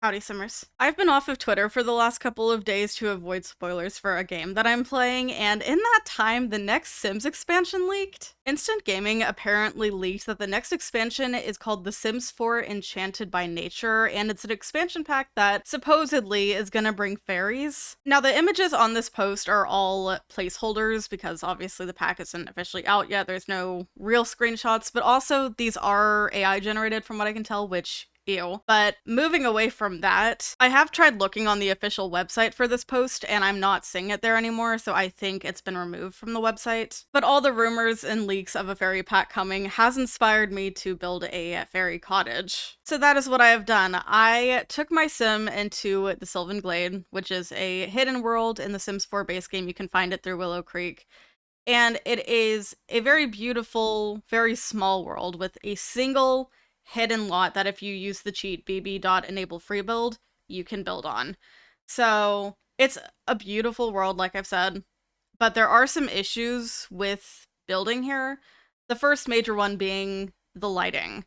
Howdy, Simmers. I've been off of Twitter for the last couple of days to avoid spoilers for a game that I'm playing, and in that time, the next Sims expansion leaked. Instant Gaming apparently leaked that the next expansion is called The Sims 4 Enchanted by Nature, and it's an expansion pack that supposedly is gonna bring fairies. Now, the images on this post are all placeholders because obviously the pack isn't officially out yet. There's no real screenshots, but also these are AI generated from what I can tell, which ew. But moving away from that, I have tried looking on the official website for this post, and I'm not seeing it there anymore, so I think it's been removed from the website. But all the rumors and leaks of a fairy pack coming has inspired me to build a fairy cottage. So that is what I have done. I took my sim into the Sylvan Glade, which is a hidden world in the Sims 4 base game. You can find it through Willow Creek. And it is a very beautiful, very small world with a single hidden lot that if you use the cheat bb.enable free build, you can build on. So it's a beautiful world, like I've said, but there are some issues with building here. The first major one being the lighting.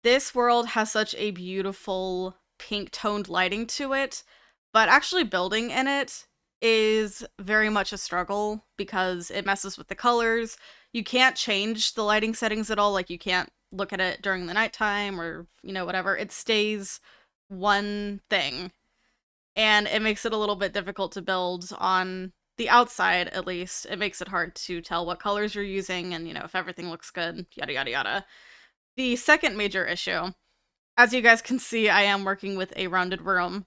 This world has such a beautiful pink toned lighting to it, but actually building in it is very much a struggle because it messes with the colors. You can't change the lighting settings at all, like you can't look at it during the nighttime or, whatever. It stays one thing. And it makes it a little bit difficult to build on the outside, at least. It makes it hard to tell what colors you're using and, if everything looks good, yada yada yada. The second major issue, as you guys can see, I am working with a rounded room.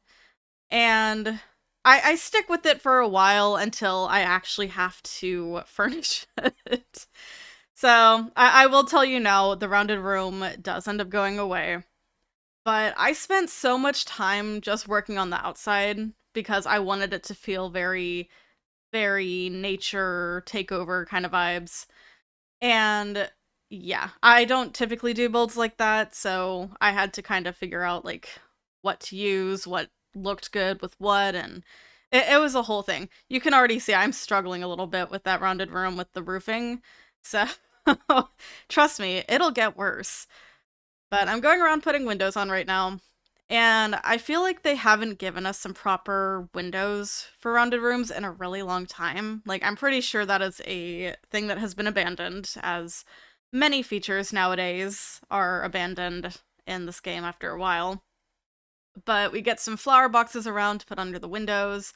And I stick with it for a while until I actually have to furnish it. So, I will tell you now, the rounded room does end up going away. But I spent so much time just working on the outside because I wanted it to feel very, very nature takeover kind of vibes. And yeah, I don't typically do builds like that, so I had to kind of figure out like what to use, what looked good with what, and it was a whole thing. You can already see I'm struggling a little bit with that rounded room with the roofing, so trust me, it'll get worse. But I'm going around putting windows on right now, and I feel like they haven't given us some proper windows for rounded rooms in a really long time. Like, I'm pretty sure that is a thing that has been abandoned, as many features nowadays are abandoned in this game after a while. But we get some flower boxes around to put under the windows.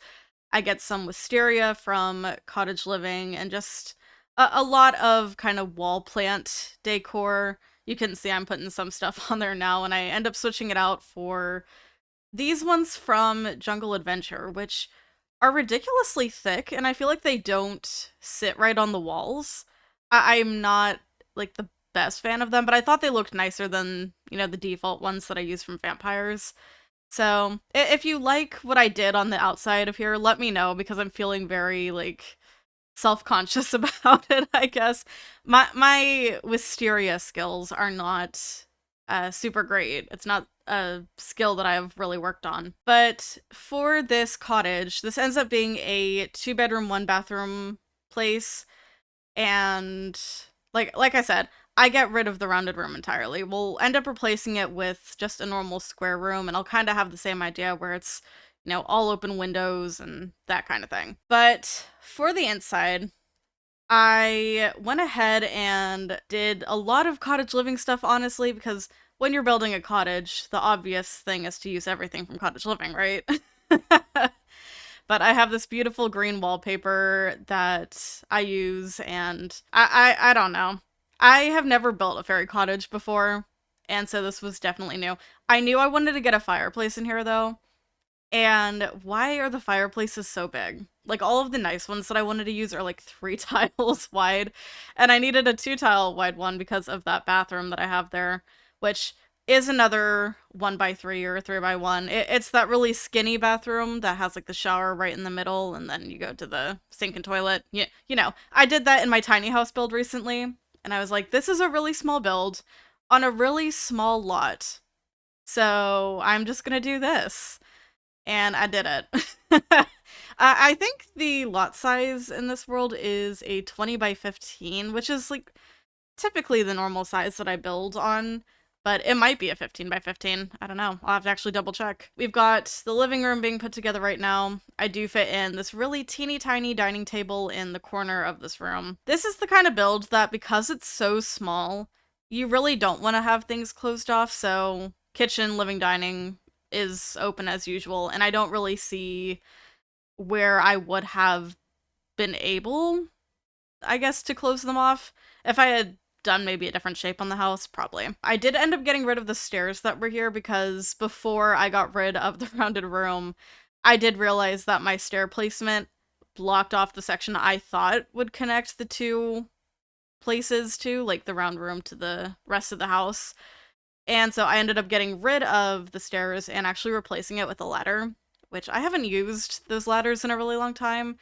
I get some wisteria from Cottage Living, and just a lot of kind of wall plant decor. You can see I'm putting some stuff on there now, and I end up switching it out for these ones from Jungle Adventure, which are ridiculously thick, and I feel like they don't sit right on the walls. I'm not, like, the best fan of them, but I thought they looked nicer than, the default ones that I use from Vampires. So, if you like what I did on the outside of here, let me know, because I'm feeling very, like, self-conscious about it, I guess. My wisteria skills are not super great. It's not a skill that I've really worked on. But for this cottage, this ends up being a 2-bedroom, 1-bathroom place, and like I said, I get rid of the rounded room entirely. We'll end up replacing it with just a normal square room, and I'll kind of have the same idea where it's, all open windows and that kind of thing. But for the inside, I went ahead and did a lot of cottage living stuff, honestly, because when you're building a cottage, the obvious thing is to use everything from cottage living, right? But I have this beautiful green wallpaper that I use, and I don't know. I have never built a fairy cottage before, and so this was definitely new. I knew I wanted to get a fireplace in here, though, and why are the fireplaces so big? Like, all of the nice ones that I wanted to use are like 3 tiles wide, and I needed a 2-tile wide one because of that bathroom that I have there, which is another 1x3 or 3x1. It's that really skinny bathroom that has like the shower right in the middle, and then you go to the sink and toilet. I did that in my tiny house build recently, and I was like, this is a really small build on a really small lot, so I'm just gonna do this. And I did it. I think the lot size in this world is a 20 by 15, which is like typically the normal size that I build on. but it might be a 15 by 15. I don't know. I'll have to actually double check. We've got the living room being put together right now. I do fit in this really teeny tiny dining table in the corner of this room. This is the kind of build that, because it's so small, you really don't want to have things closed off, so kitchen, living, dining is open as usual, and I don't really see where I would have been able, I guess, to close them off. If I had done maybe a different shape on the house, probably. I did end up getting rid of the stairs that were here because before I got rid of the rounded room, I did realize that my stair placement blocked off the section I thought would connect the two places to, like the round room to the rest of the house. And so I ended up getting rid of the stairs and actually replacing it with a ladder, which I haven't used those ladders in a really long time.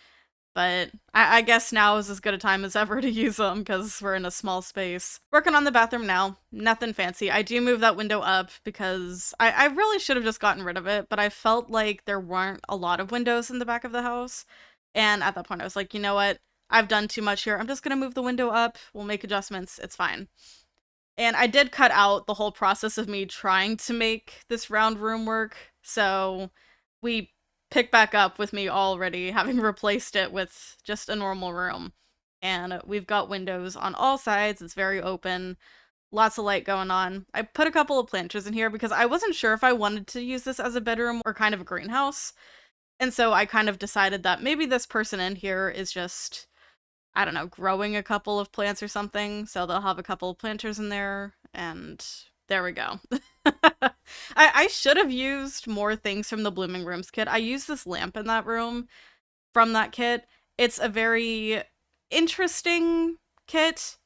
But I guess now is as good a time as ever to use them because we're in a small space. Working on the bathroom now. Nothing fancy. I do move that window up because I really should have just gotten rid of it, but I felt like there weren't a lot of windows in the back of the house. And at that point I was like, you know what? I've done too much here. I'm just gonna move the window up. We'll make adjustments. It's fine. And I did cut out the whole process of me trying to make this round room work. So we pick back up with me already having replaced it with just a normal room. And we've got windows on all sides. It's very open. Lots of light going on. I put a couple of planters in here because I wasn't sure if I wanted to use this as a bedroom or kind of a greenhouse. And so I kind of decided that maybe this person in here is just, I don't know, growing a couple of plants or something. So they'll have a couple of planters in there, and there we go. I should have used more things from the Blooming Rooms kit. I used this lamp in that room from that kit. It's a very interesting kit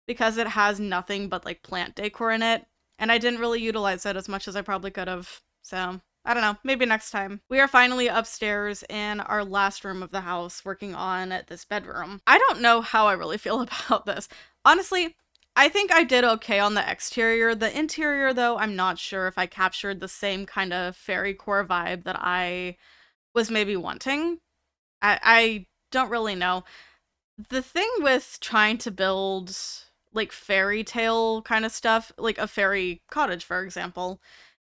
because it has nothing but like plant decor in it, and I didn't really utilize it as much as I probably could have. So I don't know, maybe next time. We are finally upstairs in our last room of the house working on this bedroom. I don't know how I really feel about this. Honestly, I think I did okay on the exterior. The interior, though, I'm not sure if I captured the same kind of fairy core vibe that I was maybe wanting. I don't really know. The thing with trying to build like fairy tale kind of stuff, like a fairy cottage, for example,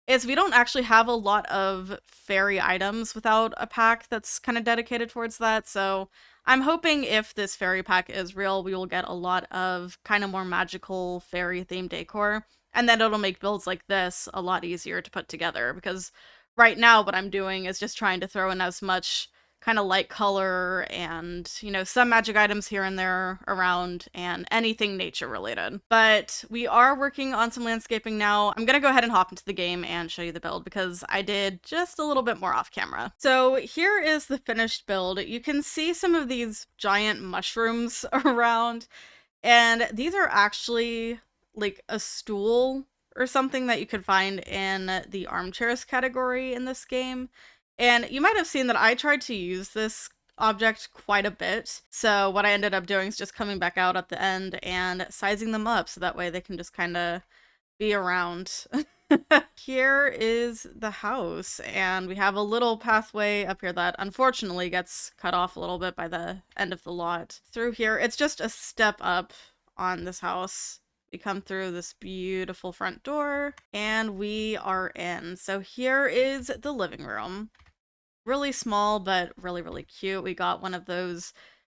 is we don't actually have a lot of fairy items without a pack that's kind of dedicated towards that, so I'm hoping if this fairy pack is real, we will get a lot of kind of more magical fairy themed decor, and then it'll make builds like this a lot easier to put together, because right now what I'm doing is just trying to throw in as much kind of light color and, you know, some magic items here and there around and anything nature related. But we are working on some landscaping now. I'm gonna go ahead and hop into the game and show you the build because I did just a little bit more off camera. So here is the finished build. You can see some of these giant mushrooms around, and these are actually like a stool or something that you could find in the armchairs category in this game. And you might have seen that I tried to use this object quite a bit. So what I ended up doing is just coming back out at the end and sizing them up so that way they can just kind of be around. Here is the house, and we have a little pathway up here that unfortunately gets cut off a little bit by the end of the lot. Through here, it's just a step up on this house. We come through this beautiful front door, and we are in. So here is the living room. Really small, but really, really cute. We got one of those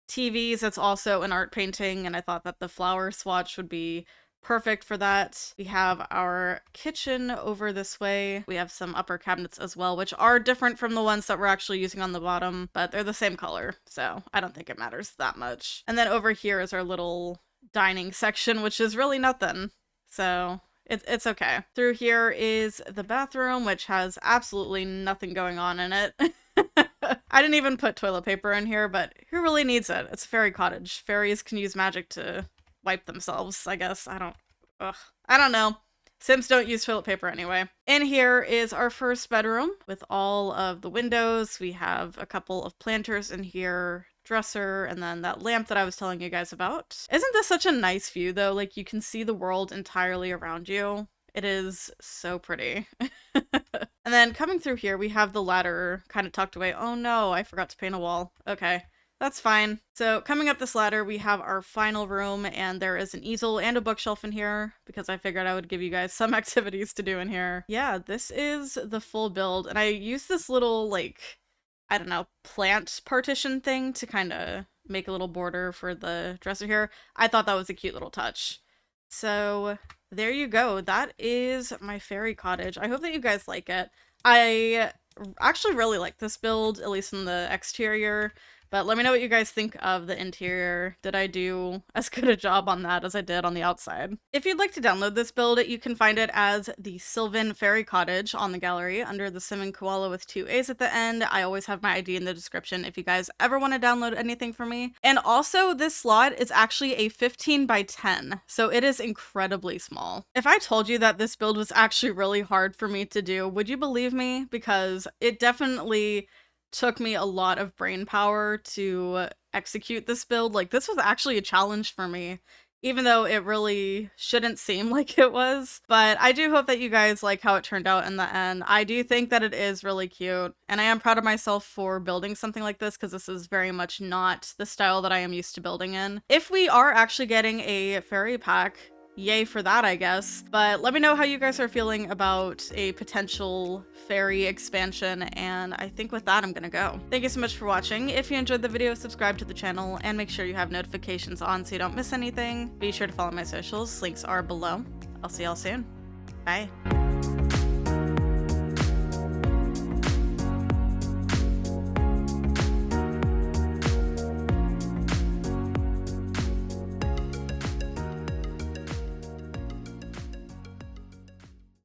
TVs that's also an art painting, and I thought that the flower swatch would be perfect for that. We have our kitchen over this way. We have some upper cabinets as well, which are different from the ones that we're actually using on the bottom, but they're the same color, so I don't think it matters that much. And then over here is our little dining section, which is really nothing, so it's okay. Through here is the bathroom, which has absolutely nothing going on in it. I didn't even put toilet paper in here, but who really needs it? It's a fairy cottage. Fairies can use magic to wipe themselves, I guess. I don't know. Sims don't use toilet paper anyway. In here is our first bedroom with all of the windows. We have a couple of planters in here, dresser, and then that lamp that I was telling you guys about. Isn't this such a nice view though? Like you can see the world entirely around you. It is so pretty. And then coming through here, we have the ladder kind of tucked away. Oh no, I forgot to paint a wall. Okay. That's fine. So coming up this ladder, we have our final room, and there is an easel and a bookshelf in here because I figured I would give you guys some activities to do in here. Yeah, this is the full build, and I used this little, like, I don't know, plant partition thing to kind of make a little border for the dresser here. I thought that was a cute little touch. So there you go. That is my fairy cottage. I hope that you guys like it. I actually really like this build, at least in the exterior. But let me know what you guys think of the interior. Did I do as good a job on that as I did on the outside? If you'd like to download this build, you can find it as the Sylvan Fairy Cottage on the gallery under TheSimmingKoalaa with 2 A's at the end. I always have my ID in the description if you guys ever want to download anything from me. And also, this slot is actually a 15 by 10, so it is incredibly small. If I told you that this build was actually really hard for me to do, would you believe me? Because it definitely took me a lot of brain power to execute this build. Like, this was actually a challenge for me, even though it really shouldn't seem like it was. But I do hope that you guys like how it turned out in the end. I do think that it is really cute, and I am proud of myself for building something like this because this is very much not the style that I am used to building in. If we are actually getting a fairy pack, yay for that, I guess. But let me know how you guys are feeling about a potential fairy expansion, and I think with that, I'm gonna go. Thank you so much for watching. If you enjoyed the video, subscribe to the channel, and make sure you have notifications on so you don't miss anything. Be sure to follow my socials. Links are below. I'll see y'all soon. Bye.